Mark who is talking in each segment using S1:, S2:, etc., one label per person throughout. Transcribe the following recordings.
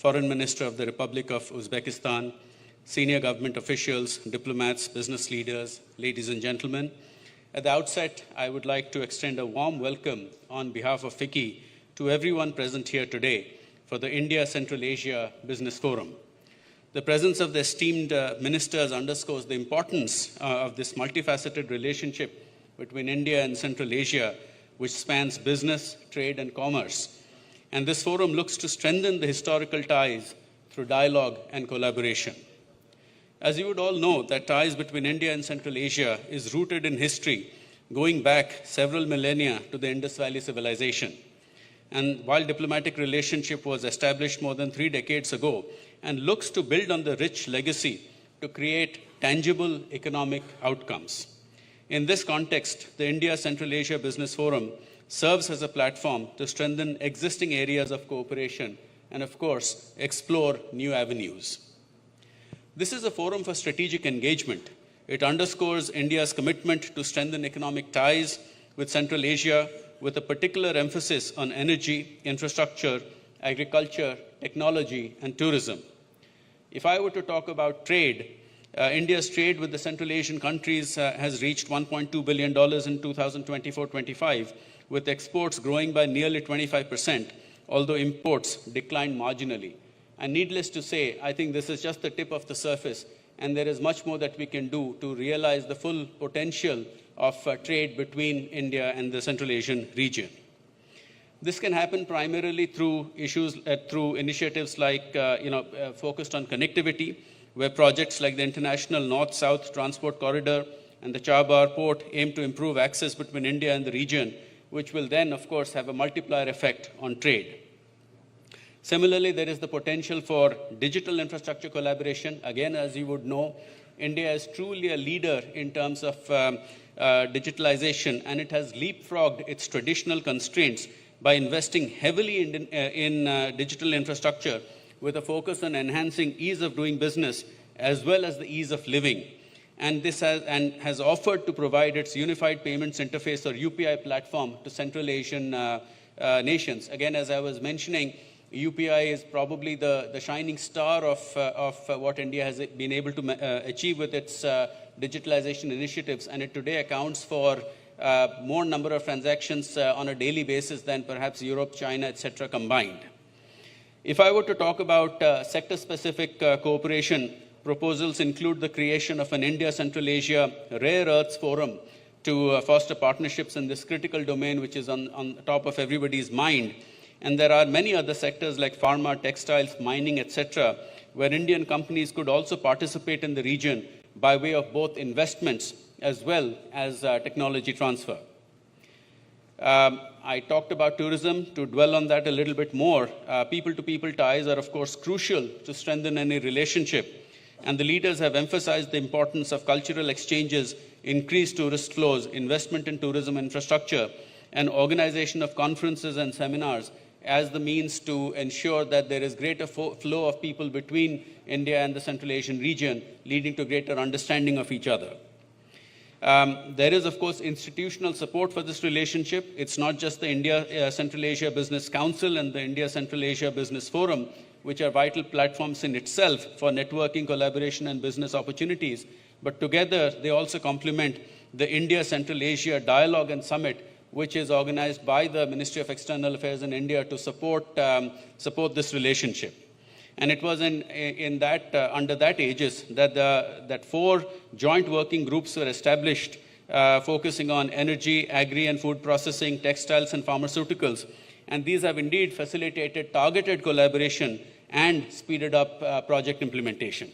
S1: Foreign Minister of the Republic of Uzbekistan, senior government officials, diplomats, business leaders, ladies and gentlemen. At the outset, I would like to extend a warm welcome on behalf of FICCI to everyone present here today for the India-Central Asia Business Forum. The presence of the esteemed ministers underscores the importance of this multifaceted relationship between India and Central Asia, which spans business, trade, and commerce. And this forum looks to strengthen the historical ties through dialogue and collaboration. As you would all know, that ties between India and Central Asia is rooted in history, going back several millennia to the Indus Valley civilization. And while diplomatic relationship was established more than 3 decades ago and looks to build on the rich legacy to create tangible economic outcomes. In this context, the India-Central Asia Business Forum serves as a platform to strengthen existing areas of cooperation and, of course, explore new avenues. This is a forum for strategic engagement. It underscores India's commitment to strengthen economic ties with Central Asia, with a particular emphasis on energy, infrastructure, agriculture, technology, and tourism. If I were to talk about trade, India's trade with the Central Asian countries has reached $1.2 billion in 2024-25, with exports growing by nearly 25%, although imports declined marginally. And needless to say, I think this is just the tip of the surface, and there is much more that we can do to realize the full potential of trade between India and the Central Asian region. This can happen primarily through initiatives like, focused on connectivity, where projects like the International North-South Transport Corridor and the Chabar Port aim to improve access between India and the region, which will then, of course, have a multiplier effect on trade. Similarly, there is the potential for digital infrastructure collaboration. Again, as you would know, India is truly a leader in terms of digitalization, and it has leapfrogged its traditional constraints by investing heavily in digital infrastructure with a focus on enhancing ease of doing business as well as the ease of living. And this has offered to provide its Unified Payments Interface, or UPI platform, to Central Asian nations. Again, as I was mentioning, UPI is probably the shining star of what India has been able to achieve with its digitalization initiatives, and it today accounts for more number of transactions on a daily basis than perhaps Europe, China, etc. combined. If I were to talk about sector-specific cooperation, proposals include the creation of an India-Central Asia Rare Earths Forum to foster partnerships in this critical domain, which is on top of everybody's mind. And there are many other sectors like pharma, textiles, mining, etc., where Indian companies could also participate in the region by way of both investments as well as technology transfer. I talked about tourism. To dwell on that a little bit more, people-to-people ties are, of course, crucial to strengthen any relationship. And the leaders have emphasized the importance of cultural exchanges, increased tourist flows, investment in tourism infrastructure, and organization of conferences and seminars as the means to ensure that there is greater flow of people between India and the Central Asian region, leading to greater understanding of each other. There is, of course, institutional support for this relationship. It's not just the India-Central Asia Business Council and the India-Central Asia Business Forum, which are vital platforms in itself for networking, collaboration, and business opportunities, but together they also complement the India-Central Asia Dialogue and Summit, which is organized by the Ministry of External Affairs in India to support this relationship. And it was under that aegis that 4 joint working groups were established, focusing on energy, agri and food processing, textiles and pharmaceuticals. And these have indeed facilitated targeted collaboration and speeded up project implementation.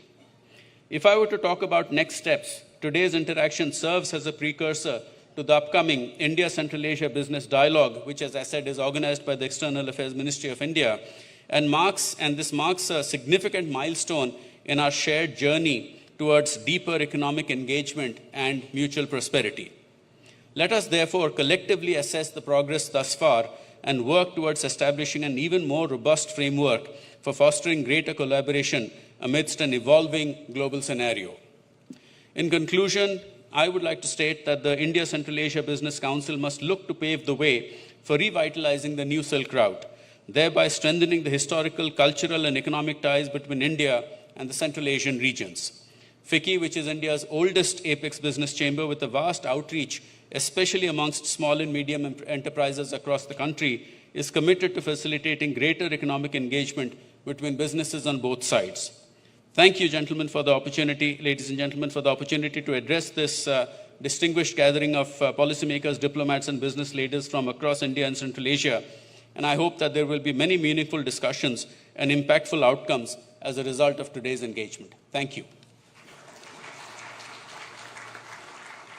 S1: If I were to talk about next steps, today's interaction serves as a precursor to the upcoming India-Central Asia Business Dialogue, which, as I said, is organized by the External Affairs Ministry of India, and this marks a significant milestone in our shared journey towards deeper economic engagement and mutual prosperity. Let us therefore collectively assess the progress thus far and work towards establishing an even more robust framework for fostering greater collaboration amidst an evolving global scenario. In conclusion, I would like to state that the India-Central Asia Business Council must look to pave the way for revitalizing the new Silk Route, thereby strengthening the historical, cultural, and economic ties between India and the Central Asian regions. FICCI, which is India's oldest apex business chamber with a vast outreach, especially amongst small and medium enterprises across the country, is committed to facilitating greater economic engagement between businesses on both sides. Thank you, gentlemen, for the opportunity, ladies and gentlemen, for the opportunity to address this distinguished gathering of policymakers, diplomats, and business leaders from across India and Central Asia. And I hope that there will be many meaningful discussions and impactful outcomes as a result of today's engagement. Thank you.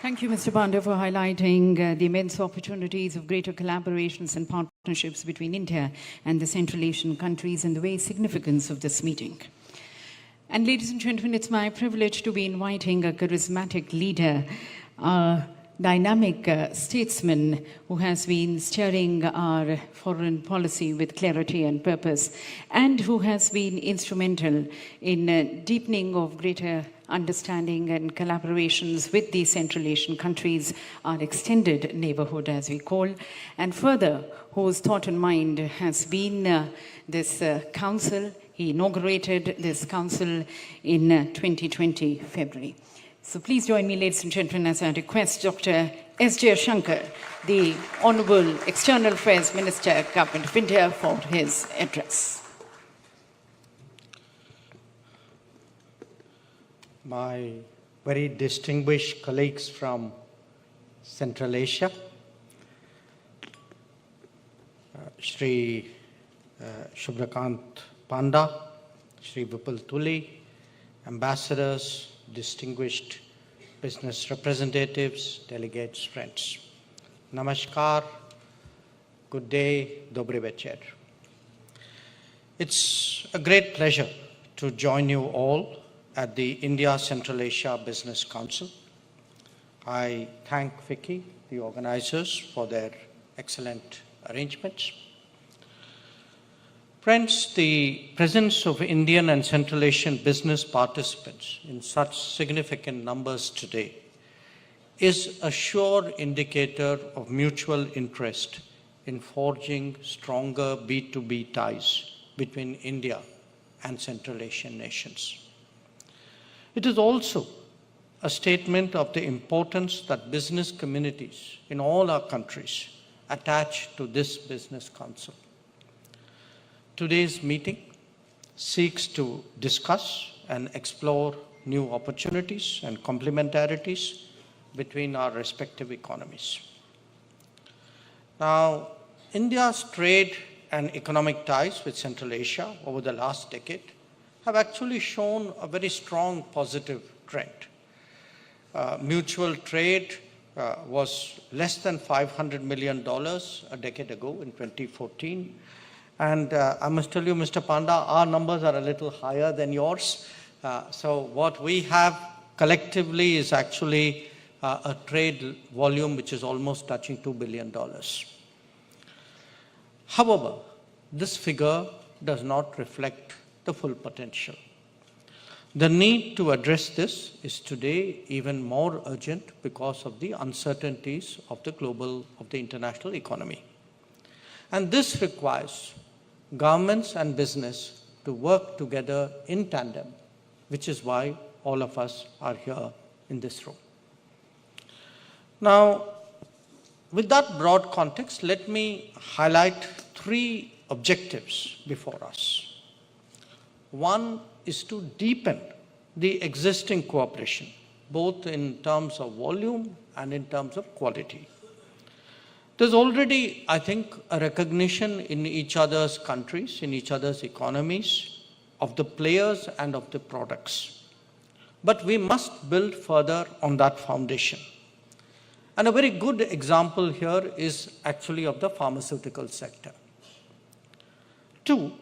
S2: Thank you, Mr. Panda, for highlighting the immense opportunities of greater collaborations and partnerships between India and the Central Asian countries and the very significance of this meeting. And ladies and gentlemen, it's my privilege to be inviting a charismatic leader, a dynamic statesman who has been steering our foreign policy with clarity and purpose, and who has been instrumental in deepening of greater understanding and collaborations with the Central Asian countries, our extended neighborhood as we call, and further, whose thought and mind has been this council. He inaugurated this council in 2020 February. So please join me, ladies and gentlemen, as I request Dr. S. Jaishankar, the Honorable External Affairs Minister, Government of India, for his address.
S3: My very distinguished colleagues from Central Asia, Shri Shubhrakant Panda, Shri Vipul Tuli, ambassadors, distinguished business representatives, delegates, friends. Namaskar, good day, dobre večer. It's a great pleasure to join you all at the India Central Asia Business Council. I thank FICCI, the organizers, for their excellent arrangements. Friends, the presence of Indian and Central Asian business participants in such significant numbers today is a sure indicator of mutual interest in forging stronger B2B ties between India and Central Asian nations. It is also a statement of the importance that business communities in all our countries attach to this business council. Today's meeting seeks to discuss and explore new opportunities and complementarities between our respective economies. Now, India's trade and economic ties with Central Asia over the last decade have actually shown a very strong positive trend. Mutual trade was less than $500 million a decade ago in 2014. And I must tell you, Mr. Panda, our numbers are a little higher than yours. So what we have collectively is actually a trade volume which is almost touching $2 billion. However, this figure does not reflect the full potential. The need to address this is today even more urgent because of the uncertainties of the international economy. And this requires governments and business to work together in tandem, which is why all of us are here in this room. Now, with that broad context, let me highlight three objectives before us. One is to deepen the existing cooperation, both in terms of volume and in terms of quality. There's already, I think, a recognition in each other's countries, in each other's economies, of the players and of the products. But we must build further on that foundation. And a very good example here is actually of the pharmaceutical sector. Two,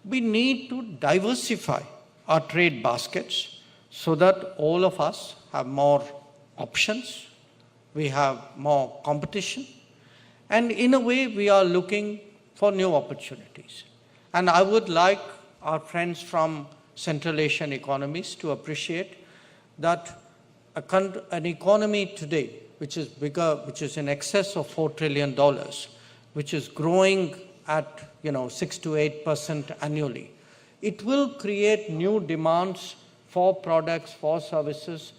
S3: we need to diversify our trade baskets so that all of us have more options, we have more competition, and in a way we are looking for new opportunities. And I would like our friends from Central Asian economies to appreciate that an economy today which is bigger, which is in excess of $4 trillion, which is growing at 6 to 8% annually. It will create new demands for products, for services,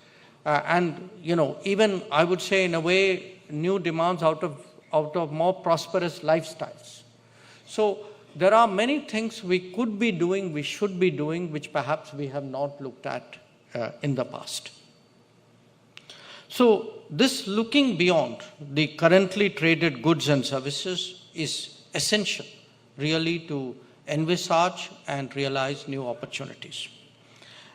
S3: and even I would say in a way new demands out of more prosperous lifestyles. So there are many things we could be doing, we should be doing, which perhaps we have not looked at in the past. So this looking beyond the currently traded goods and services is essential really to envisage and realize new opportunities.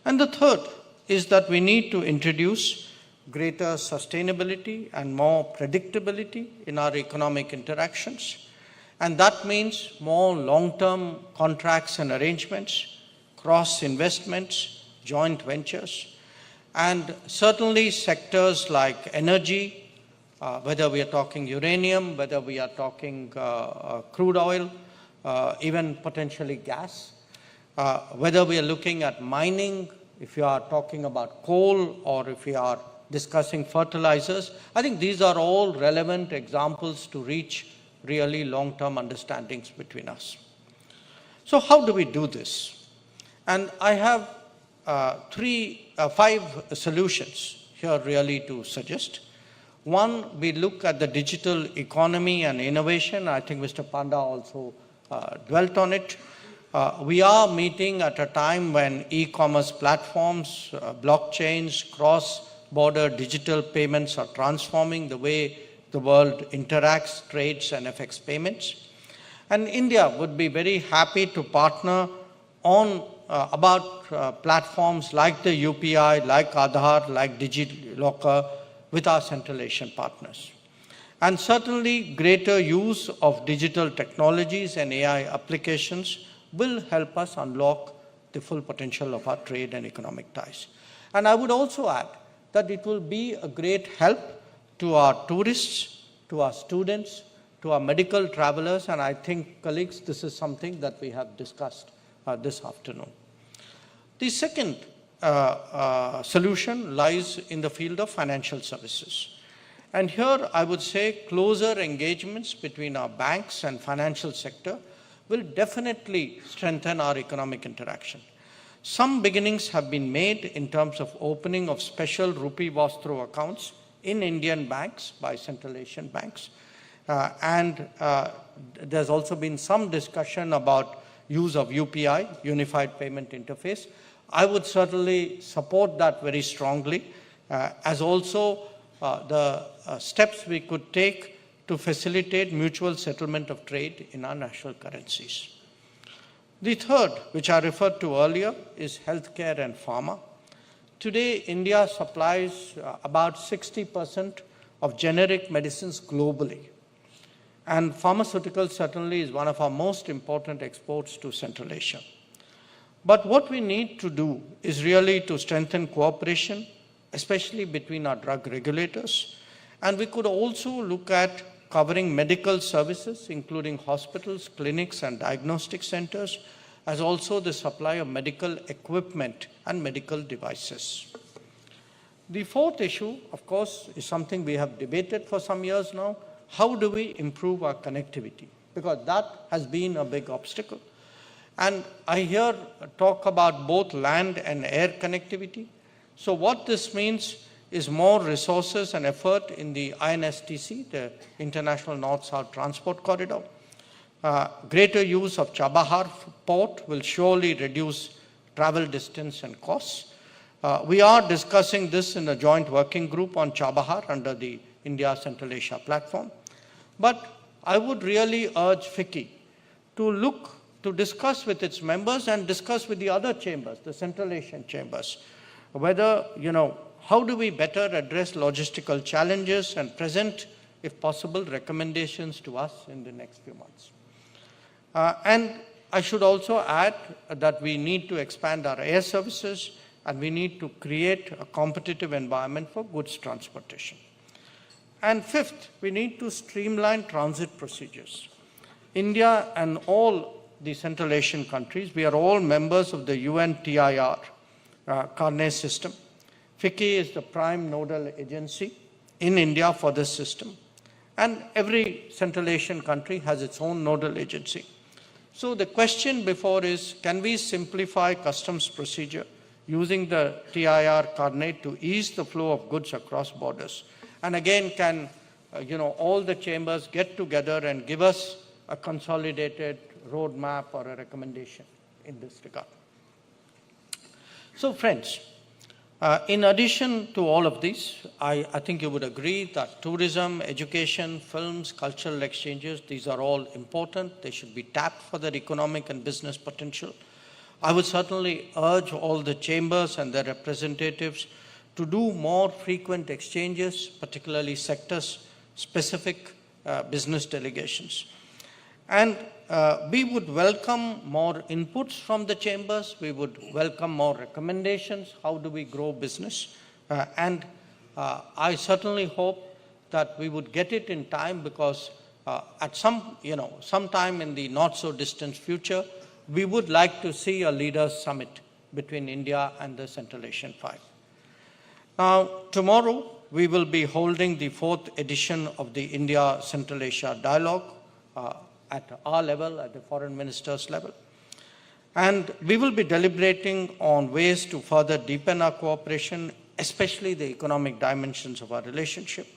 S3: And the third is that we need to introduce greater sustainability and more predictability in our economic interactions. And that means more long-term contracts and arrangements, cross-investments, joint ventures, and certainly sectors like energy, whether we are talking uranium, whether we are talking crude oil, even potentially gas, whether we are looking at mining, if you are talking about coal, or if we are discussing fertilizers. I think these are all relevant examples to reach really long-term understandings between us. So how do we do this? And I have 5 solutions here really to suggest. One, we look at the digital economy and innovation. I think Mr. Panda also dwelt on it. We are meeting at a time when e-commerce platforms, blockchains, cross-border digital payments are transforming the way the world interacts, trades, and affects payments. And India would be very happy to partner on about platforms like the UPI, like Aadhaar, like DigiLocker with our Central Asian partners. And certainly greater use of digital technologies and AI applications will help us unlock the full potential of our trade and economic ties. And I would also add that it will be a great help to our tourists, to our students, to our medical travelers, and I think, colleagues, this is something that we have discussed this afternoon. The second solution lies in the field of financial services. And here I would say closer engagements between our banks and financial sector will definitely strengthen our economic interaction. Some beginnings have been made in terms of opening of special rupee pass-through accounts in Indian banks by Central Asian banks. And there's also been some discussion about use of UPI, Unified Payment Interface. I would certainly support that very strongly, as also the steps we could take to facilitate mutual settlement of trade in our national currencies. The third, which I referred to earlier, is healthcare and pharma. Today, India supplies about 60% of generic medicines globally. And pharmaceuticals certainly is one of our most important exports to Central Asia. But what we need to do is really to strengthen cooperation, especially between our drug regulators. And we could also look at covering medical services, including hospitals, clinics, and diagnostic centers, as also the supply of medical equipment and medical devices. The fourth issue, of course, is something we have debated for some years now. How do we improve our connectivity? Because that has been a big obstacle. And I hear talk about both land and air connectivity. So what this means is more resources and effort in the INSTC, the International North-South Transport Corridor. Greater use of Chabahar port will surely reduce travel distance and costs. We are discussing this in a joint working group on Chabahar under the India Central Asia platform. But I would really urge FICCI to discuss with its members and discuss with the other chambers, the Central Asian chambers, whether, how do we better address logistical challenges and present, if possible, recommendations to us in the next few months. And I should also add that we need to expand our air services and we need to create a competitive environment for goods transportation. And fifth, we need to streamline transit procedures. India and all the Central Asian countries, we are all members of the UNTIR Carnet system. FICCI is the prime nodal agency in India for this system. And every Central Asian country has its own nodal agency. So the question before is, can we simplify customs procedure using the TIR coordinate to ease the flow of goods across borders? And again, can all the chambers get together and give us a consolidated roadmap or a recommendation in this regard? So friends, in addition to all of these, I think you would agree that tourism, education, films, cultural exchanges, these are all important. They should be tapped for their economic and business potential. I would certainly urge all the chambers and their representatives to do more frequent exchanges, particularly sector-specific business delegations. And we would welcome more inputs from the chambers. We would welcome more recommendations. How do we grow business? And I certainly hope that we would get it in time, because at sometime in the not so distant future, we would like to see a leaders summit between India and the Central Asian Five. Now, tomorrow we will be holding the 4th edition of the India-Central Asia Dialogue at our level, at the foreign ministers level. And we will be deliberating on ways to further deepen our cooperation, especially the economic dimensions of our relationship.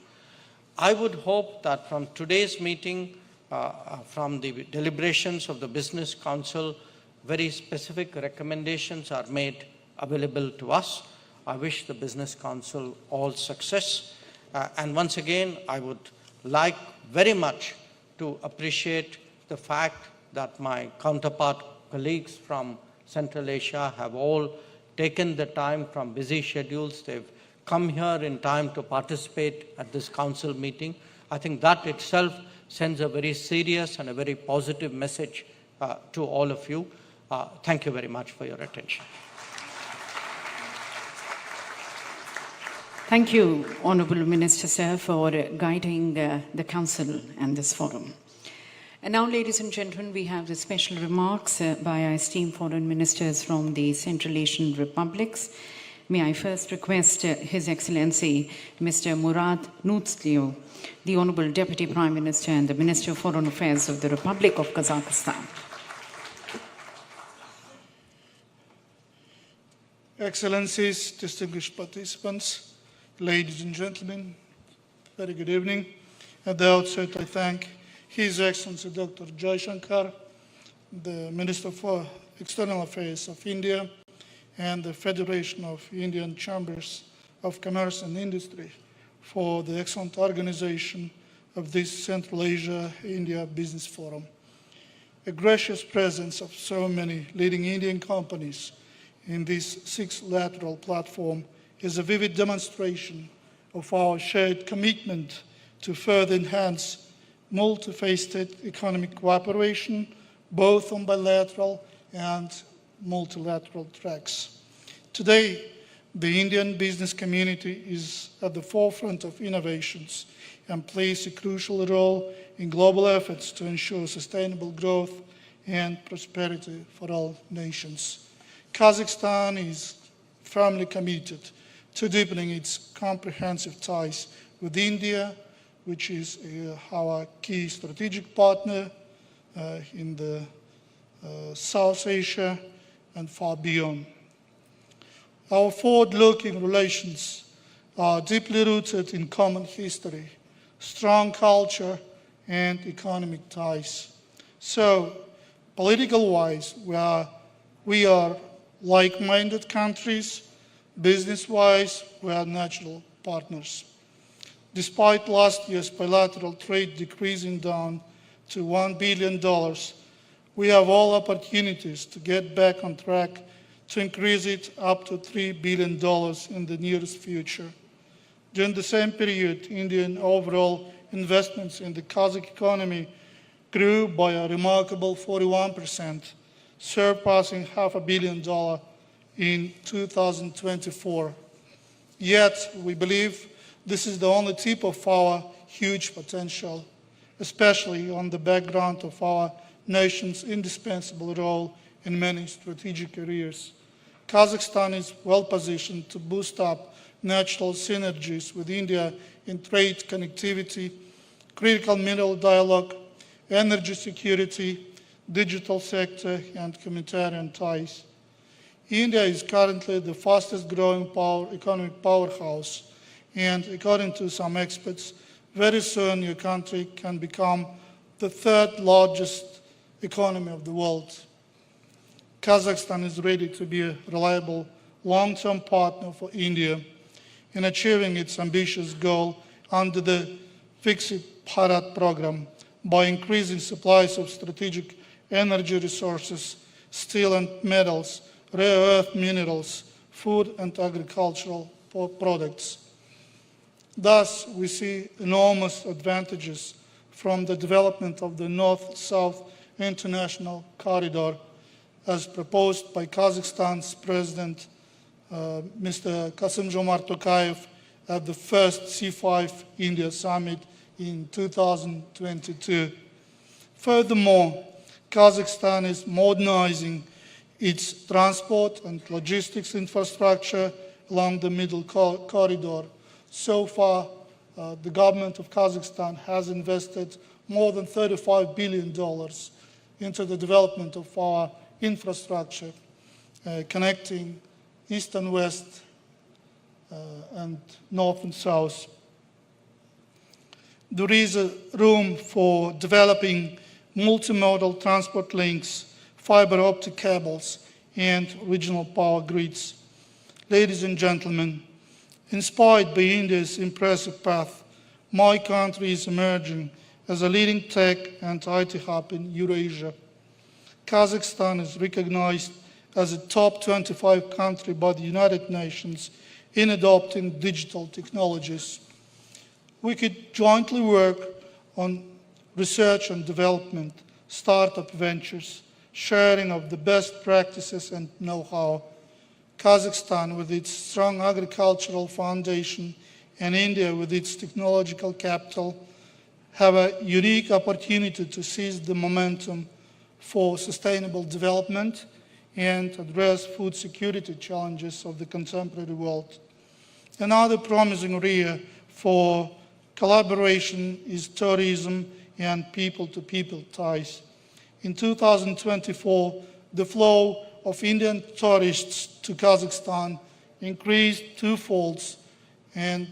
S3: I would hope that from today's meeting, from the deliberations of the Business Council, very specific recommendations are made available to us. I wish the Business Council all success. And once again, I would like very much to appreciate the fact that my counterpart colleagues from Central Asia have all taken the time from busy schedules. They've come here in time to participate at this council meeting. I think that itself sends a very serious and a very positive message to all of you. Thank you very much for your attention.
S2: Thank you, Honourable Minister, sir, for guiding the Council and this forum. And now, ladies and gentlemen, we have the special remarks by our esteemed foreign ministers from the Central Asian republics. May I first request His Excellency Mr. Murad Nutslio, the Honourable Deputy Prime Minister and the Minister of Foreign Affairs of the Republic of Kazakhstan.
S4: Excellencies, distinguished participants, ladies and gentlemen, very good evening. At the outset, I thank His Excellency Dr. Jaishankar, the Minister for External Affairs of India, and the Federation of Indian Chambers of Commerce and Industry for the excellent organization of this Central Asia-India Business Forum. A gracious presence of so many leading Indian companies in this six-lateral platform is a vivid demonstration of our shared commitment to further enhance multifaceted economic cooperation, both on bilateral and multilateral tracks. Today, the Indian business community is at the forefront of innovations and plays a crucial role in global efforts to ensure sustainable growth and prosperity for all nations. Kazakhstan is firmly committed to deepening its comprehensive ties with India, which is our key strategic partner in the South Asia and far beyond. Our forward-looking relations are deeply rooted in common history, strong culture, and economic ties. So, political-wise, we are like-minded countries. Business-wise, we are natural partners. Despite last year's bilateral trade decreasing down to $1 billion, we have all opportunities to get back on track to increase it up to $3 billion in the nearest future. During the same period, Indian overall investments in the Kazakh economy grew by a remarkable 41%, surpassing $500 million in 2024. Yet, we believe this is the only tip of our huge potential, especially on the background of our nation's indispensable role in many strategic areas. Kazakhstan is well positioned to boost up natural synergies with India in trade, connectivity, critical mineral dialogue, energy security, digital sector, and humanitarian ties. India is currently the fastest growing economic powerhouse, and according to some experts, very soon your country can become the third largest economy of the world. Kazakhstan is ready to be a reliable long-term partner for India in achieving its ambitious goal under the Viksit Bharat program by increasing supplies of strategic energy resources, steel and metals, rare earth minerals, food and agricultural products. Thus, we see enormous advantages from the development of the North-South International Corridor as proposed by Kazakhstan's President, Mr. Kassym-Jomart Tokayev, at the first C5 India Summit in 2022. Furthermore, Kazakhstan is modernizing its transport and logistics infrastructure along the Middle Corridor. So far, the government of Kazakhstan has invested more than $35 billion into the development of our infrastructure, connecting east and west and north and south. There is room for developing multimodal transport links, fiber optic cables, and regional power grids. Ladies and gentlemen, inspired by India's impressive path, my country is emerging as a leading tech and IT hub in Eurasia. Kazakhstan is recognized as a top 25 country by the United Nations in adopting digital technologies. We could jointly work on research and development, startup ventures, sharing of the best practices and know-how. Kazakhstan, with its strong agricultural foundation, and India, with its technological capital, have a unique opportunity to seize the momentum for sustainable development and address food security challenges of the contemporary world. Another promising area for collaboration is tourism and people-to-people ties. In 2024, the flow of Indian tourists to Kazakhstan increased twofold and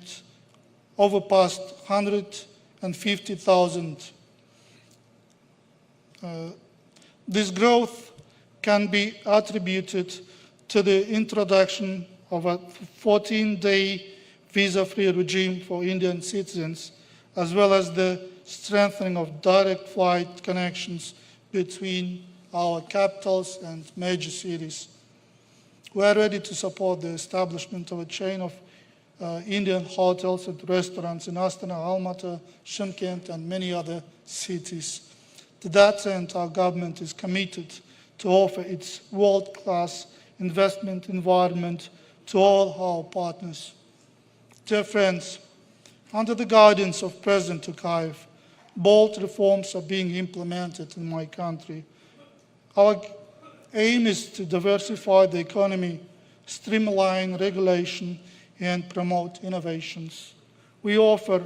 S4: overpassed 150,000. This growth can be attributed to the introduction of a 14-day visa-free regime for Indian citizens, as well as the strengthening of direct flight connections between our capitals and major cities. We are ready to support the establishment of a chain of Indian hotels and restaurants in Astana, Almaty, Shymkent, and many other cities. To that end, our government is committed to offer its world-class investment environment to all our partners. Dear friends, under the guidance of President Tokayev, bold reforms are being implemented in my country. Our aim is to diversify the economy, streamline regulation, and promote innovations. We offer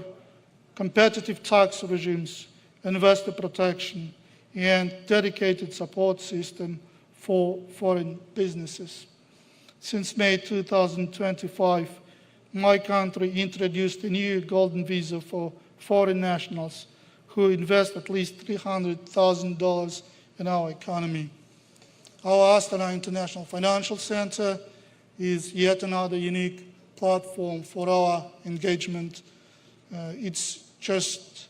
S4: competitive tax regimes, investor protection, and dedicated support system for foreign businesses. Since May 2025, my country introduced a new golden visa for foreign nationals who invest at least $300,000 in our economy. Our Astana International Financial Center is yet another unique platform for our engagement. It's just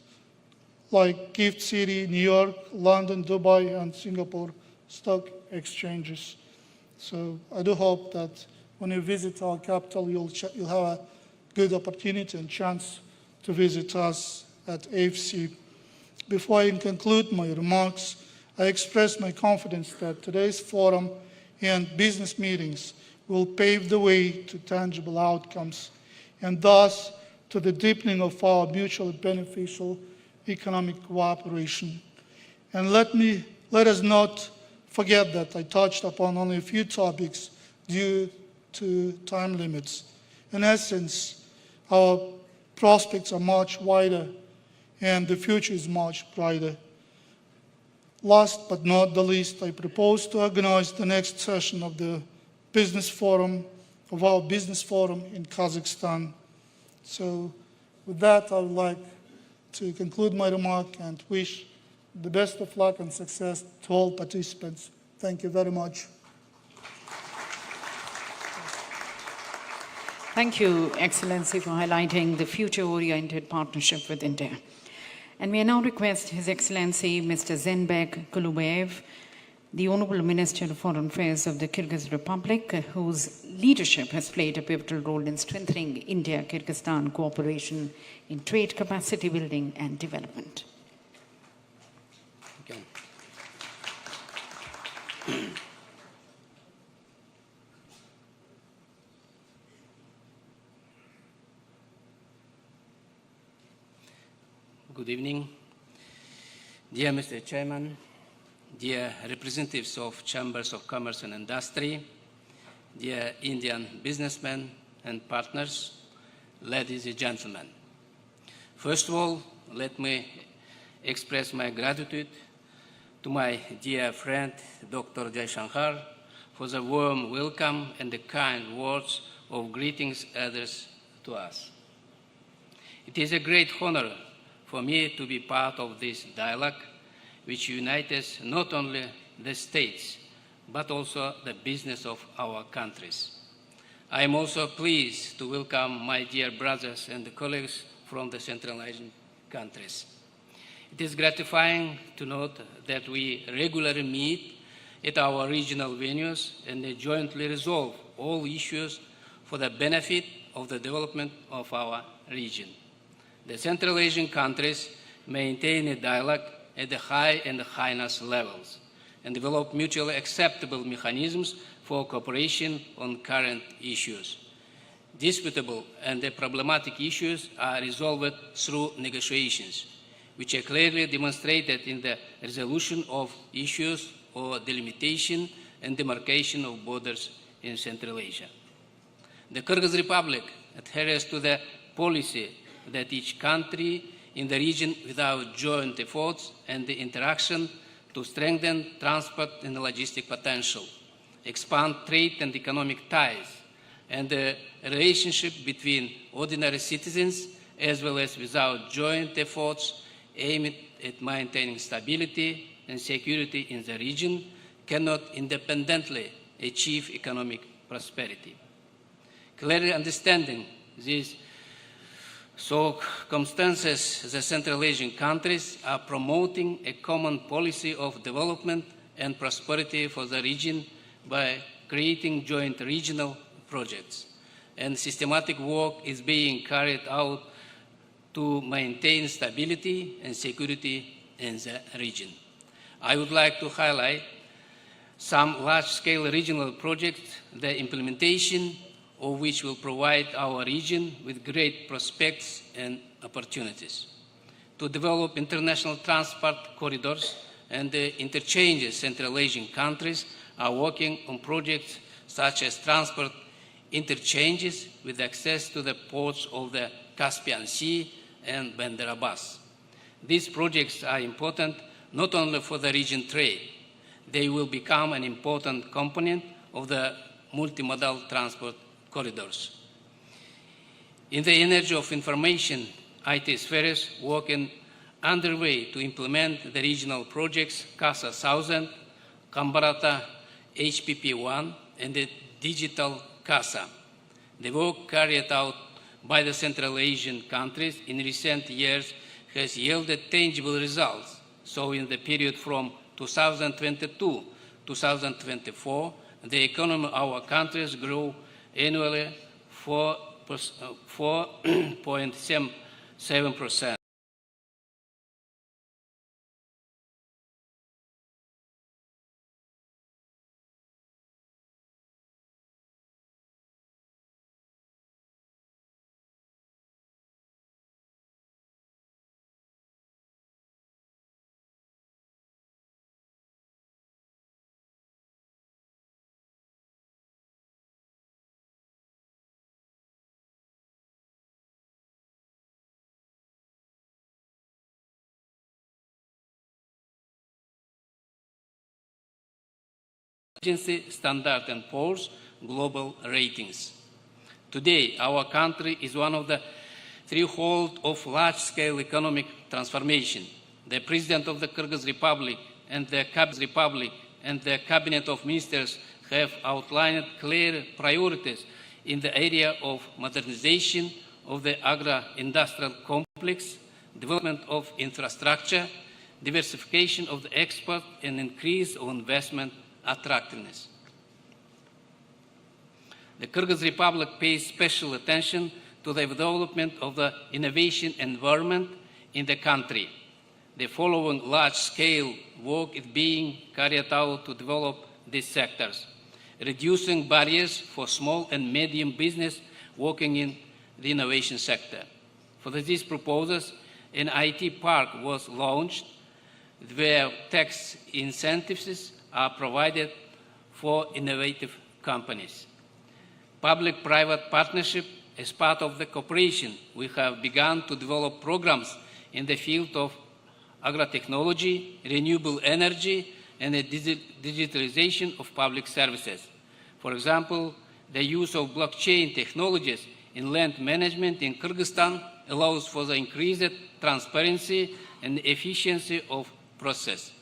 S4: like Gift City, New York, London, Dubai, and Singapore stock exchanges. So I do hope that when you visit our capital, you'll have a good opportunity and chance to visit us at AFC. Before I conclude my remarks, I express my confidence that today's forum and business meetings will pave the way to tangible outcomes and thus to the deepening of our mutually beneficial economic cooperation. And let us not forget that I touched upon only a few topics due to time limits. In essence, our prospects are much wider and the future is much brighter. Last but not the least, I propose to organize the next session of our business forum in Kazakhstan. So with that, I would like to conclude my remark and wish the best of luck and success to all participants. Thank you very much.
S2: Thank you, Excellency, for highlighting the future-oriented partnership with India. And we now request His Excellency Mr. Zenbek Kulubayev, the Honorable Minister of Foreign Affairs of the Kyrgyz Republic, whose leadership has played a pivotal role in strengthening India-Kyrgyzstan cooperation in trade capacity building and development.
S5: Okay. Good evening. Dear Mr. Chairman, dear representatives of Chambers of Commerce and Industry, dear Indian businessmen and partners, ladies and gentlemen. First of all, let me express my gratitude to my dear friend, Dr. Jaishankar, for the warm welcome and the kind words of greetings addressed to us. It is a great honor for me to be part of this dialogue, which unites not only the states, but also the business of our countries. I am also pleased to welcome my dear brothers and colleagues from the Central Asian countries. It is gratifying to note that we regularly meet at our regional venues and jointly resolve all issues for the benefit of the development of our region. The Central Asian countries maintain a dialogue at the high and highness levels and develop mutually acceptable mechanisms for cooperation on current issues. Disputable and problematic issues are resolved through negotiations, which are clearly demonstrated in the resolution of issues or delimitation and demarcation of borders in Central Asia. The Kyrgyz Republic adheres to the policy that each country in the region, without joint efforts and the interaction, to strengthen transport and logistic potential, expand trade and economic ties, and the relationship between ordinary citizens, as well as without joint efforts aimed at maintaining stability and security in the region, cannot independently achieve economic prosperity. Clearly understanding these circumstances, the Central Asian countries are promoting a common policy of development and prosperity for the region by creating joint regional projects. And systematic work is being carried out to maintain stability and security in the region. I would like to highlight some large-scale regional projects, the implementation of which will provide our region with great prospects and opportunities. To develop international transport corridors and the interchanges, Central Asian countries are working on projects such as transport interchanges with access to the ports of the Caspian Sea and Bandar Abbas. These projects are important not only for the region trade, they will become an important component of the multimodal transport corridors. In the energy of information, IT spheres working underway to implement the regional projects CASA 1000, Kambarata HPP1, and the Digital CASA. The work carried out by the Central Asian countries in recent years has yielded tangible results. So in the period from 2022 to 2024, the economy of our countries grew annually 4.7%. agency Standard & Poor's global ratings. Today, our country is one of the thresholds of large-scale economic transformation. The President of the Kyrgyz Republic and the Cabinet of Ministers have outlined clear priorities in the area of modernization of the agro-industrial complex, development of infrastructure, diversification of the export, and increase of investment attractiveness. The Kyrgyz Republic pays special attention to the development of the innovation environment in the country. The following large-scale work is being carried out to develop these sectors: reducing barriers for small and medium business working in the innovation sector. For these purposes, an IT park was launched where tax incentives are provided for innovative companies. Public-private partnership. As part of the cooperation, we have begun to develop programs in the field of agrotechnology, renewable energy, and the digitalization of public services. For example, the use of blockchain technologies in land management in Kyrgyzstan allows for the increased transparency and efficiency of process.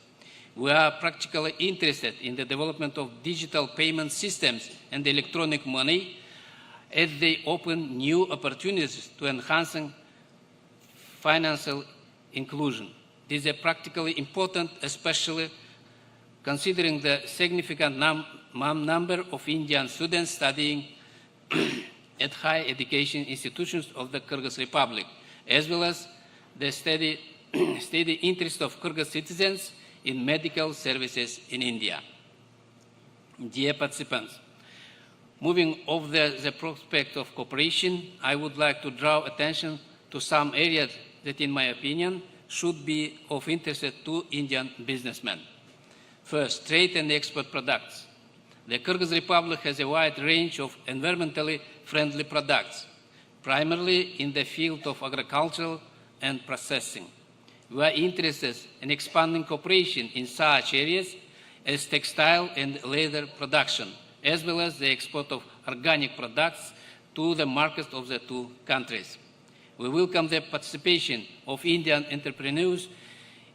S5: We are practically interested in the development of digital payment systems and electronic money as they open new opportunities to enhancing financial inclusion. This is practically important, especially considering the significant number of Indian students studying at higher education institutions of the Kyrgyz Republic, as well as the steady interest of Kyrgyz citizens in medical services in India. Dear participants, moving over the prospect of cooperation, I would like to draw attention to some areas that, in my opinion, should be of interest to Indian businessmen. First, trade and export products. The Kyrgyz Republic has a wide range of environmentally friendly products, primarily in the field of agriculture and processing. We are interested in expanding cooperation in such areas as textile and leather production, as well as the export of organic products to the markets of the two countries. We welcome the participation of Indian entrepreneurs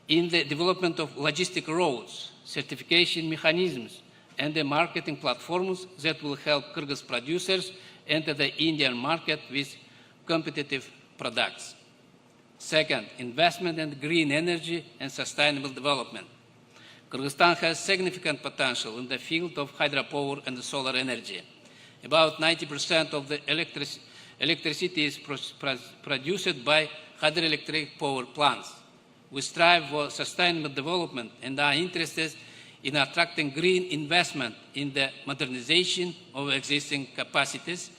S5: in the development of logistic roads, certification mechanisms, and the marketing platforms that will help Kyrgyz producers enter the Indian market with competitive products. Second, investment in green energy and sustainable development. Kyrgyzstan has significant potential in the field of hydropower and solar energy. About 90% of the electricity is produced by hydroelectric power plants. We strive for sustainable development and are interested in attracting green investment in the modernization of existing capacities,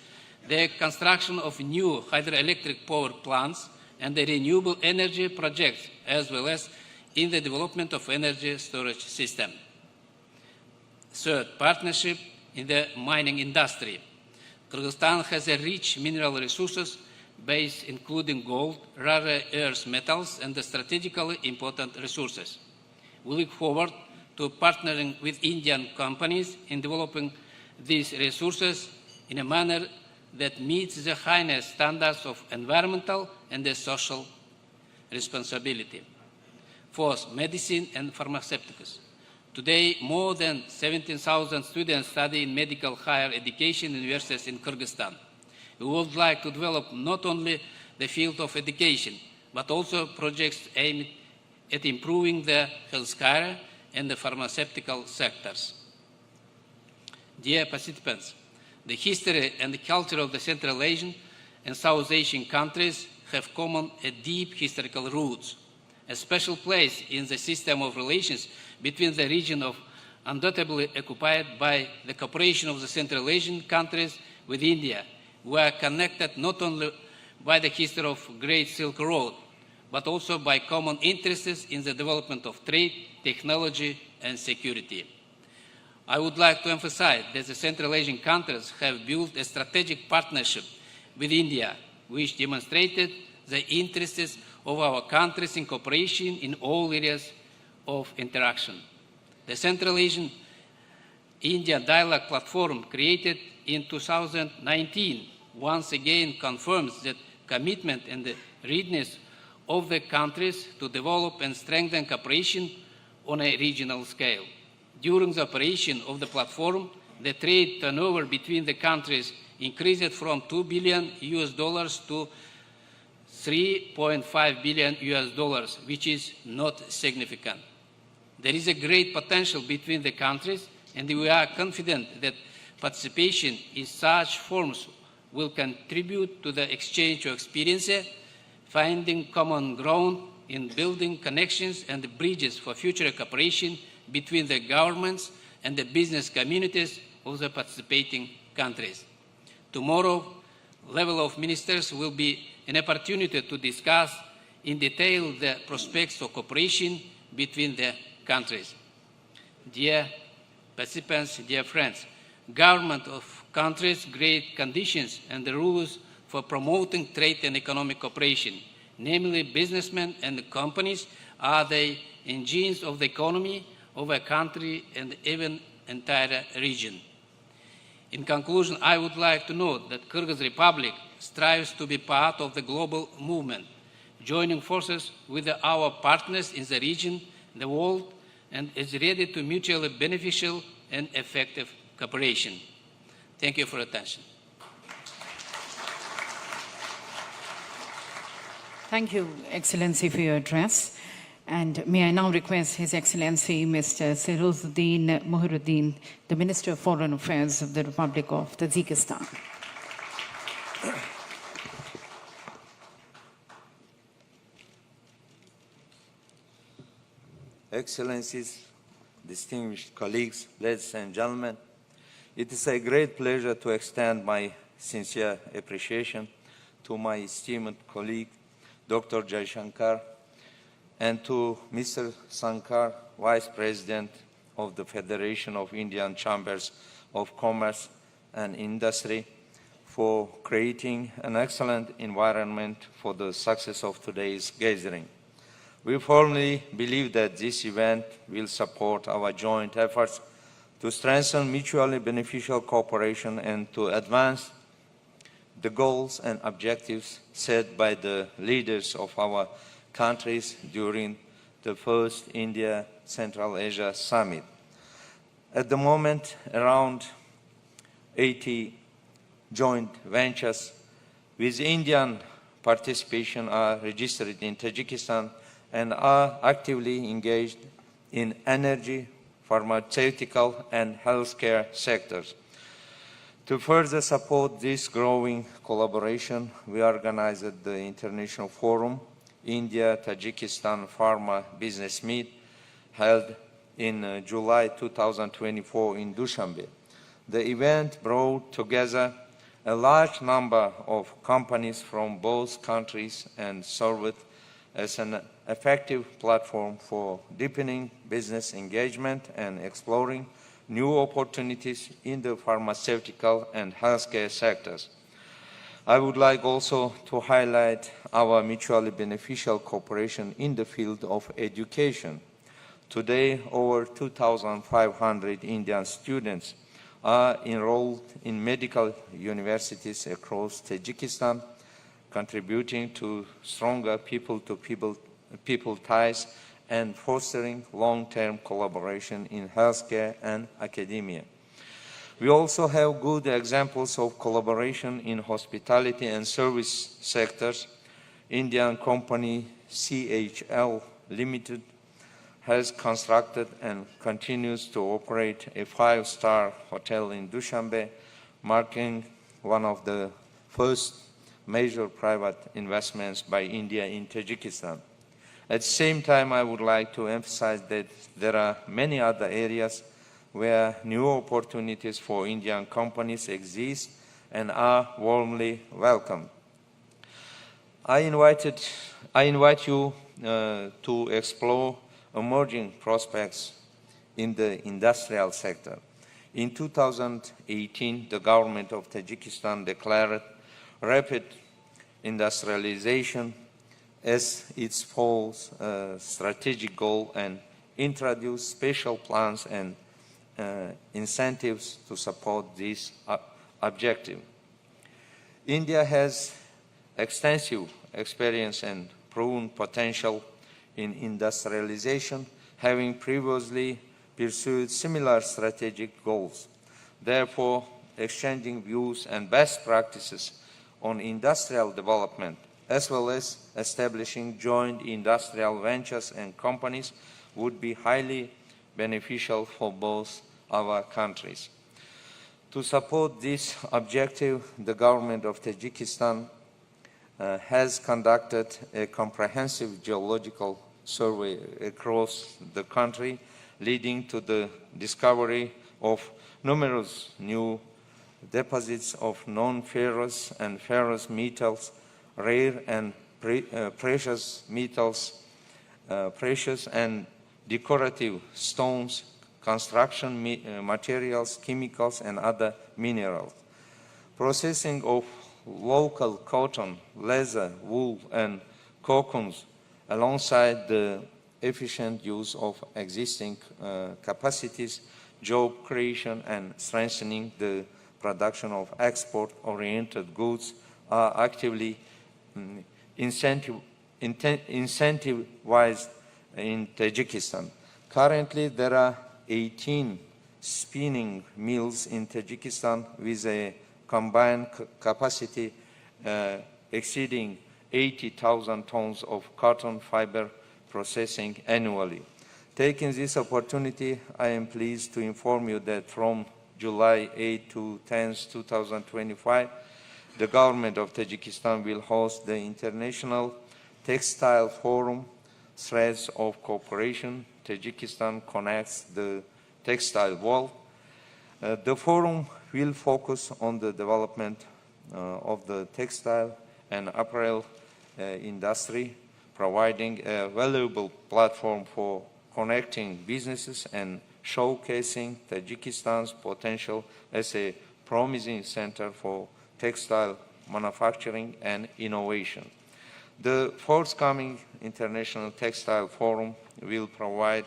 S5: the construction of new hydroelectric power plants, and the renewable energy projects, as well as in the development of energy storage system. Third, partnership in the mining industry. Kyrgyzstan has a rich mineral resources base, including gold, rare earth metals, and the strategically important resources. We look forward to partnering with Indian companies in developing these resources in a manner that meets the highest standards of environmental and the social responsibility. Fourth, medicine and pharmaceuticals. Today, more than 17,000 students study in medical higher education universities in Kyrgyzstan. We would like to develop not only the field of education, but also projects aimed at improving the healthcare and the pharmaceutical sectors. Dear participants, the history and the culture of the Central Asian and South Asian countries have common deep historical roots. A special place in the system of relations between the region of undoubtedly occupied by the cooperation of the Central Asian countries with India. We are connected not only by the history of Great Silk Road, but also by common interests in the development of trade, technology, and security. I would like to emphasize that the Central Asian countries have built a strategic partnership with India, which demonstrated the interests of our countries in cooperation in all areas of interaction. The Central Asian India Dialogue Platform created in 2019 once again confirms the commitment and the readiness of the countries to develop and strengthen cooperation on a regional scale. During the operation of the platform, the trade turnover between the countries increased from $2 billion to $3.5 billion, which is not significant. There is a great potential between the countries, and we are confident that participation in such forums will contribute to the exchange of experiences, finding common ground in building connections and bridges for future cooperation between the governments and the business communities of the participating countries. Tomorrow, level of ministers will be an opportunity to discuss in detail the prospects of cooperation between the countries. Dear participants, dear friends, government of countries create conditions and the rules for promoting trade and economic cooperation. Namely, businessmen and companies are the engines of the economy of a country and even entire region. In conclusion, I would like to note that Kyrgyz Republic strives to be part of the global movement, joining forces with our partners in the region, the world, and is ready to mutually beneficial and effective cooperation. Thank you for your attention.
S2: Thank you, Excellency, for your address. And may I now request His Excellency Mr. Sirozuddin Muhiruddin, the Minister of Foreign Affairs of the Republic of Tajikistan.
S6: Excellencies, distinguished colleagues, ladies and gentlemen, it is a great pleasure to extend my sincere appreciation to my esteemed colleague, Dr. Jaishankar, and to Mr. Sankar, Vice President of the Federation of Indian Chambers of Commerce and Industry, for creating an excellent environment for the success of today's gathering. We firmly believe that this event will support our joint efforts to strengthen mutually beneficial cooperation and to advance the goals and objectives set by the leaders of our countries during the first India-Central Asia Summit. At the moment, around 80 joint ventures with Indian participation are registered in Tajikistan and are actively engaged in energy, pharmaceutical, and healthcare sectors. To further support this growing collaboration, we organized the International Forum, India-Tajikistan Pharma Business Meet, held in July 2024 in Dushanbe. The event brought together a large number of companies from both countries and served as an effective platform for deepening business engagement and exploring new opportunities in the pharmaceutical and healthcare sectors. I would like also to highlight our mutually beneficial cooperation in the field of education. Today, over 2,500 Indian students are enrolled in medical universities across Tajikistan, contributing to stronger people-to-people ties and fostering long-term collaboration in healthcare and academia. We also have good examples of collaboration in hospitality and service sectors. Indian company CHL Limited has constructed and continues to operate a 5-star hotel in Dushanbe, marking one of the first major private investments by India in Tajikistan. At the same time, I would like to emphasize that there are many other areas where new opportunities for Indian companies exist and are warmly welcomed. I invite you to explore emerging prospects in the industrial sector. In 2018, the government of Tajikistan declared rapid industrialization as its strategic goal and introduced special plans and incentives to support this objective. India has extensive experience and proven potential in industrialization, having previously pursued similar strategic goals. Therefore, exchanging views and best practices on industrial development, as well as establishing joint industrial ventures and companies, would be highly beneficial for both our countries. To support this objective, the government of Tajikistan has conducted a comprehensive geological survey across the country, leading to the discovery of numerous new deposits of non-ferrous and ferrous metals, rare and precious metals, precious and decorative stones, construction materials, chemicals, and other minerals. Processing of local cotton, leather, wool, and cocoons, alongside the efficient use of existing capacities, job creation, and strengthening the production of export-oriented goods are actively incentivized in Tajikistan. Currently, there are 18 spinning mills in Tajikistan with a combined capacity exceeding 80,000 tons of cotton fiber processing annually. Taking this opportunity, I am pleased to inform you that from July 8 to 10, 2025, the government of Tajikistan will host the International Textile Forum, Threads of Cooperation. Tajikistan connects the textile world. The forum will focus on the development of the textile and apparel industry, providing a valuable platform for connecting businesses and showcasing Tajikistan's potential as a promising center for textile manufacturing and innovation. The forthcoming International Textile Forum will provide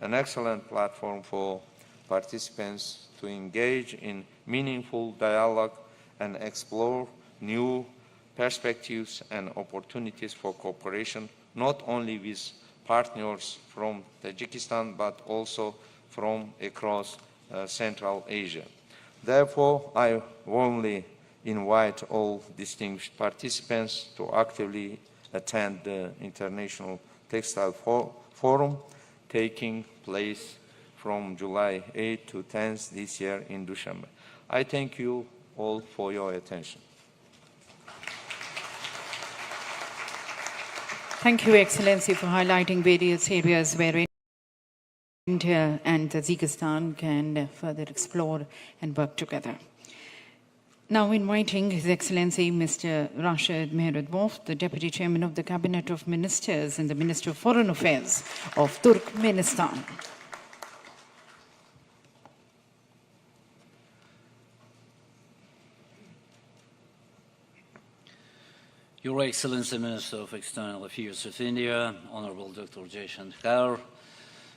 S6: an excellent platform for participants to engage in meaningful dialogue and explore new perspectives and opportunities for cooperation, not only with partners from Tajikistan, but also from across Central Asia. Therefore, I warmly invite all distinguished participants to actively attend the International Textile Forum, taking place from July 8 to 10 this year in Dushanbe. I thank you all for your attention.
S2: Thank you, Excellency, for highlighting various areas where India and Tajikistan can further explore and work together. Now inviting His Excellency Mr. Rashid Meheradbov, the Deputy Chairman of the Cabinet of Ministers and the Minister of Foreign Affairs of Turkmenistan.
S7: Your Excellency, Minister of External Affairs of India, Honorable Dr. Jaishankar,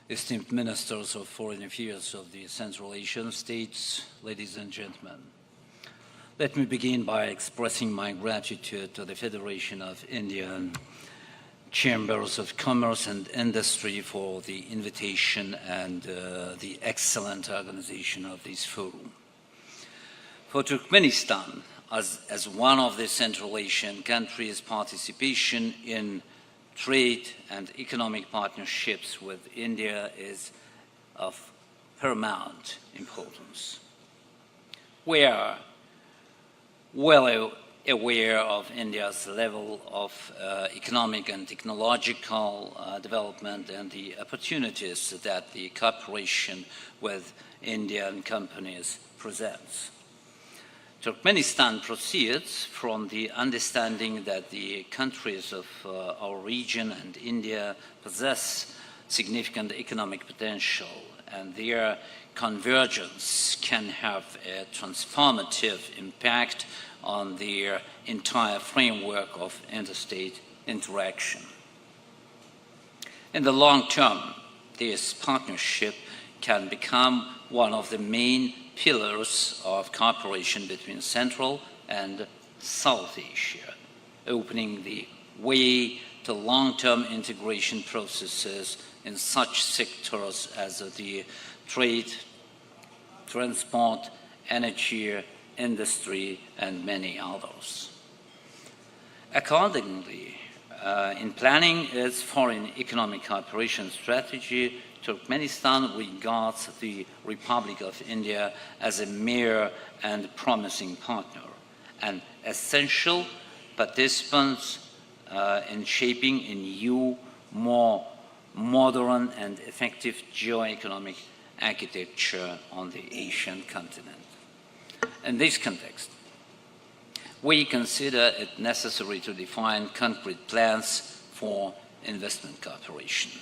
S7: esteemed Ministers of Foreign Affairs of the Central Asian states, ladies and gentlemen. Let me begin by expressing my gratitude to the Federation of Indian Chambers of Commerce and Industry for the invitation and the excellent organization of this forum. For Turkmenistan, as one of the Central Asian countries, participation in trade and economic partnerships with India is of paramount importance. We are well aware of India's level of economic and technological development and the opportunities that the cooperation with Indian companies presents. Turkmenistan proceeds from the understanding that the countries of our region and India possess significant economic potential, and their convergence can have a transformative impact on the entire framework of interstate interaction. In the long term, this partnership can become one of the main pillars of cooperation between Central and South Asia, opening the way to long-term integration processes in such sectors as the trade, transport, energy, industry, and many others. Accordingly, in planning its foreign economic cooperation strategy, Turkmenistan regards the Republic of India as a mere and promising partner, an essential participant in shaping a new, more modern and effective geo-economic architecture on the Asian continent. In this context, we consider it necessary to define concrete plans for investment cooperation.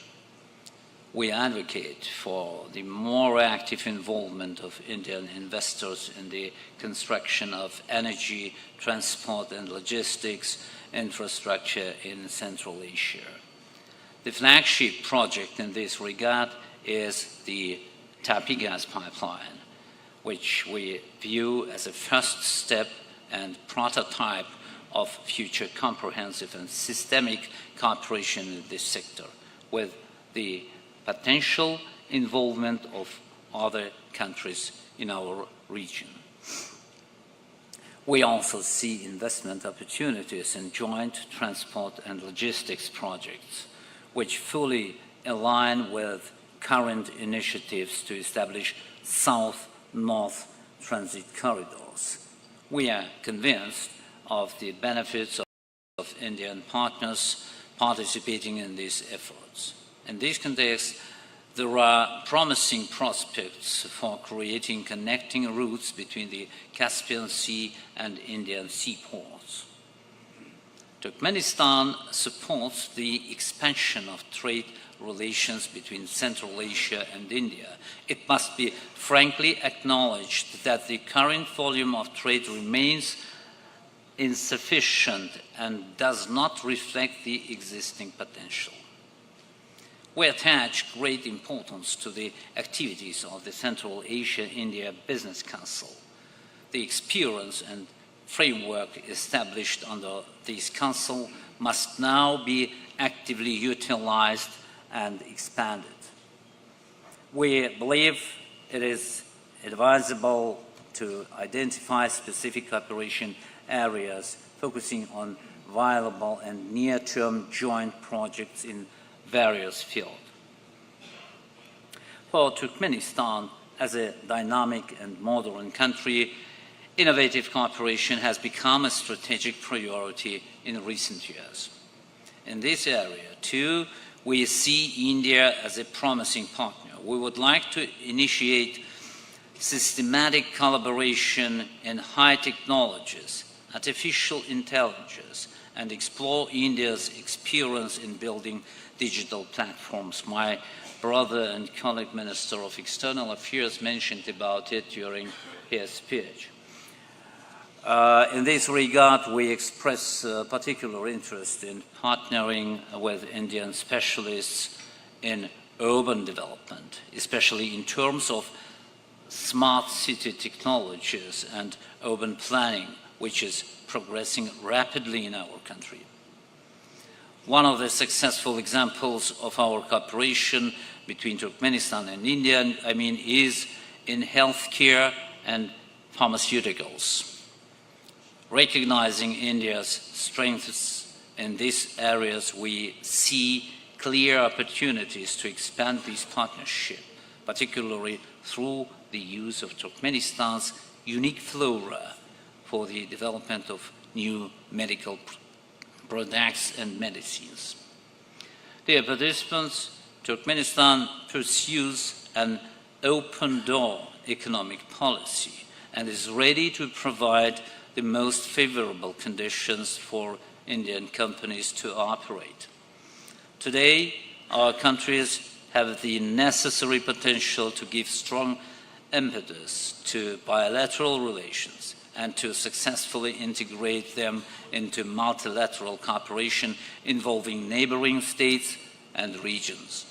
S7: We advocate for the more active involvement of Indian investors in the construction of energy, transport and logistics infrastructure in Central Asia. The flagship project in this regard is the Tapi gas pipeline, which we view as a first step and prototype of future comprehensive and systemic cooperation in this sector, with the potential involvement of other countries in our region. We also see investment opportunities in joint transport and logistics projects, which fully align with current initiatives to establish South-North transit corridors. We are convinced of the benefits of Indian partners participating in these efforts. In this context, there are promising prospects for creating connecting routes between the Caspian Sea and Indian seaports. Turkmenistan supports the expansion of trade relations between Central Asia and India. It must be frankly acknowledged that the current volume of trade remains insufficient and does not reflect the existing potential. We attach great importance to the activities of the Central Asia-India Business Council. The experience and framework established under this council must now be actively utilized and expanded. We believe it is advisable to identify specific cooperation areas focusing on viable and near-term joint projects in various fields. For Turkmenistan, as a dynamic and modern country, innovative cooperation has become a strategic priority in recent years. In this area, too, we see India as a promising partner. We would like to initiate systematic collaboration in high technologies, artificial intelligence, and explore India's experience in building digital platforms. My brother and colleague Minister of External Affairs mentioned about it during his speech. In this regard, we express particular interest in partnering with Indian specialists in urban development, especially in terms of smart city technologies and urban planning, which is progressing rapidly in our country. One of the successful examples of our cooperation between Turkmenistan and India, is in healthcare and pharmaceuticals. Recognizing India's strengths in these areas, we see clear opportunities to expand this partnership, particularly through the use of Turkmenistan's unique flora for the development of new medical products and medicines. Dear participants, Turkmenistan pursues an open-door economic policy and is ready to provide the most favorable conditions for Indian companies to operate. Today, our countries have the necessary potential to give strong impetus to bilateral relations and to successfully integrate them into multilateral cooperation involving neighboring states and regions.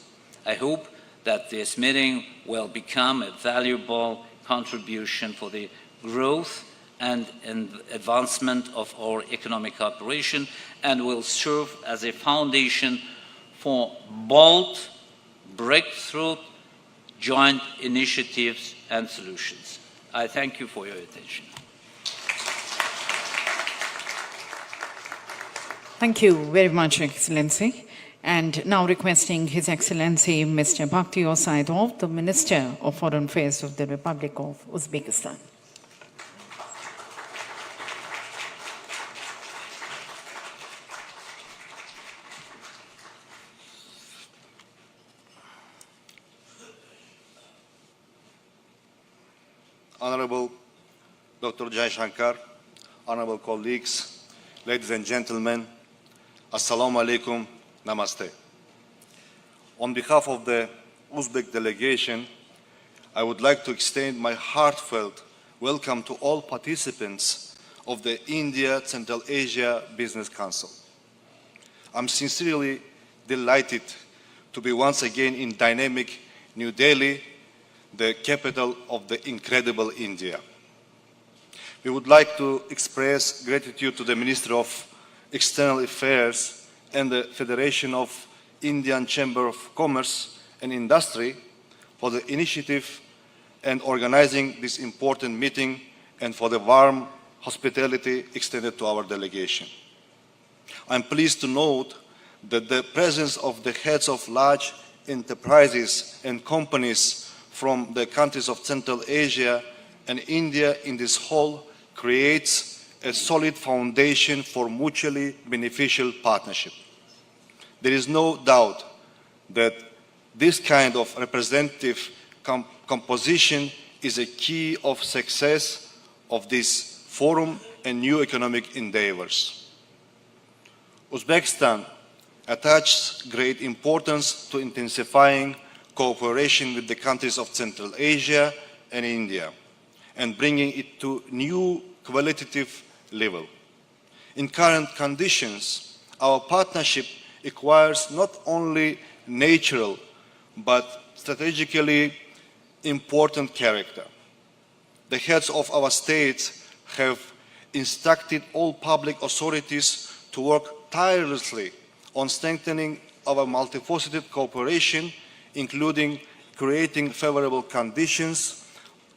S7: I hope that this meeting will become a valuable contribution for the growth and advancement of our economic cooperation, and will serve as a foundation for bold, breakthrough, joint initiatives and solutions. I thank you for your attention.
S2: Thank you very much, Excellency. And now requesting His Excellency Mr. Bakhtiyor Saidov, the Minister of Foreign Affairs of the Republic of Uzbekistan.
S8: Honorable Dr. Jaishankar, honorable colleagues, ladies and gentlemen, Assalamu alaikum, namaste. On behalf of the Uzbek delegation, I would like to extend my heartfelt welcome to all participants of the India Central Asia Business Council. I'm sincerely delighted to be once again in dynamic New Delhi, the capital of the incredible India. We would like to express gratitude to the Minister of External Affairs and the Federation of Indian Chamber of Commerce and Industry for the initiative and organizing this important meeting, and for the warm hospitality extended to our delegation. I'm pleased to note that the presence of the heads of large enterprises and companies from the countries of Central Asia and India in this hall creates a solid foundation for mutually beneficial partnership. There is no doubt that this kind of representative composition is a key of success of this forum and new economic endeavors. Uzbekistan attaches great importance to intensifying cooperation with the countries of Central Asia and India, and bringing it to new qualitative level. In current conditions, our partnership acquires not only natural but strategically important character. The heads of our states have instructed all public authorities to work tirelessly on strengthening our multifaceted cooperation, including creating favorable conditions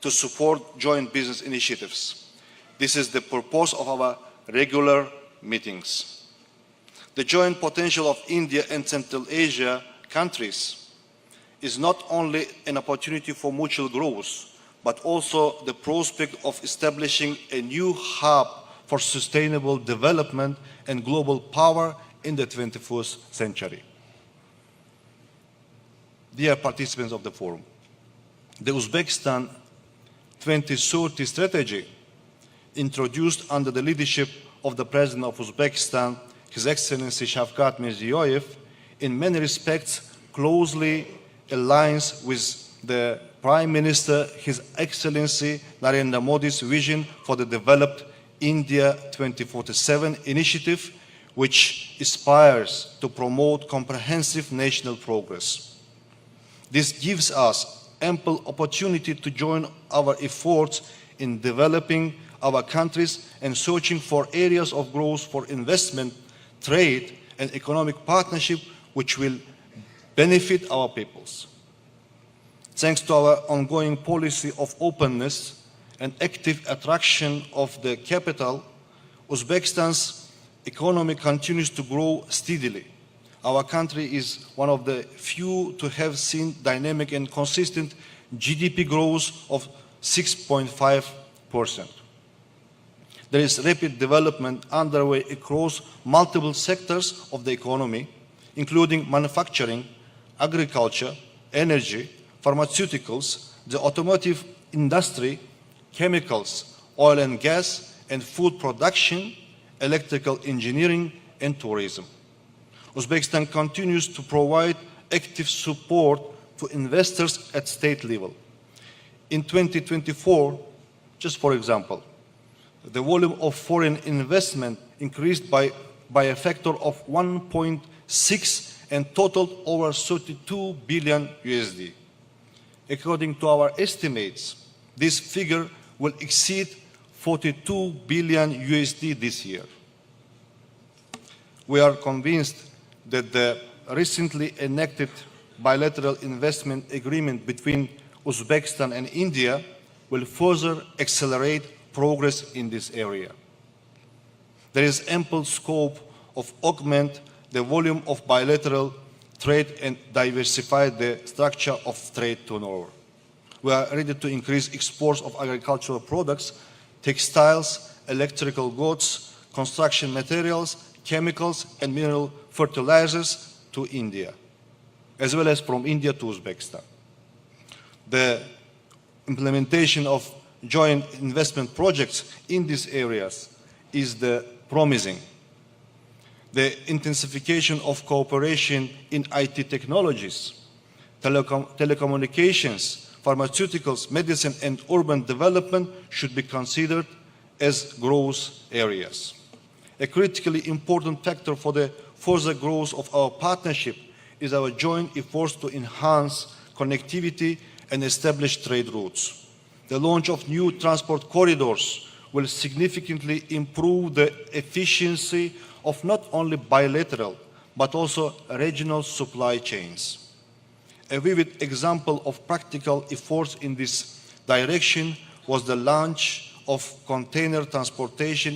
S8: to support joint business initiatives. This is the purpose of our regular meetings. The joint potential of India and Central Asia countries is not only an opportunity for mutual growth, but also the prospect of establishing a new hub for sustainable development and global power in the 21st century. Dear participants of the forum, the Uzbekistan 2030 strategy, introduced under the leadership of the President of Uzbekistan, His Excellency Shavkat Mirziyoyev, in many respects closely aligns with the Prime Minister, His Excellency Narendra Modi's vision for the developed India 2047 initiative, which aspires to promote comprehensive national progress. This gives us ample opportunity to join our efforts in developing our countries and searching for areas of growth for investment, trade, and economic partnership which will benefit our peoples. Thanks to our ongoing policy of openness and active attraction of the capital, Uzbekistan's economy continues to grow steadily. Our country is one of the few to have seen dynamic and consistent GDP growth of 6.5%. There is rapid development underway across multiple sectors of the economy, including manufacturing, agriculture, energy, pharmaceuticals, the automotive industry, chemicals, oil and gas, and food production, electrical engineering, and tourism. Uzbekistan continues to provide active support to investors at state level. In 2024, just for example, the volume of foreign investment increased by a factor of 1.6 and totaled over 32 billion USD. According to our estimates, this figure will exceed 42 billion USD this year. We are convinced that the recently enacted bilateral investment agreement between Uzbekistan and India will further accelerate progress in this area. There is ample scope of augment the volume of bilateral trade and diversify the structure of trade turnover. We are ready to increase exports of agricultural products, textiles, electrical goods, construction materials, chemicals and mineral fertilizers to India, as well as from India to Uzbekistan. The implementation of joint investment projects in these areas is promising. The intensification of cooperation in IT technologies, telecommunications, pharmaceuticals, medicine, and urban development should be considered as growth areas. A critically important factor for the further growth of our partnership is our joint efforts to enhance connectivity and establish trade routes. The launch of new transport corridors will significantly improve the efficiency of not only bilateral, but also regional supply chains. A vivid example of practical efforts in this direction was the launch of container transportation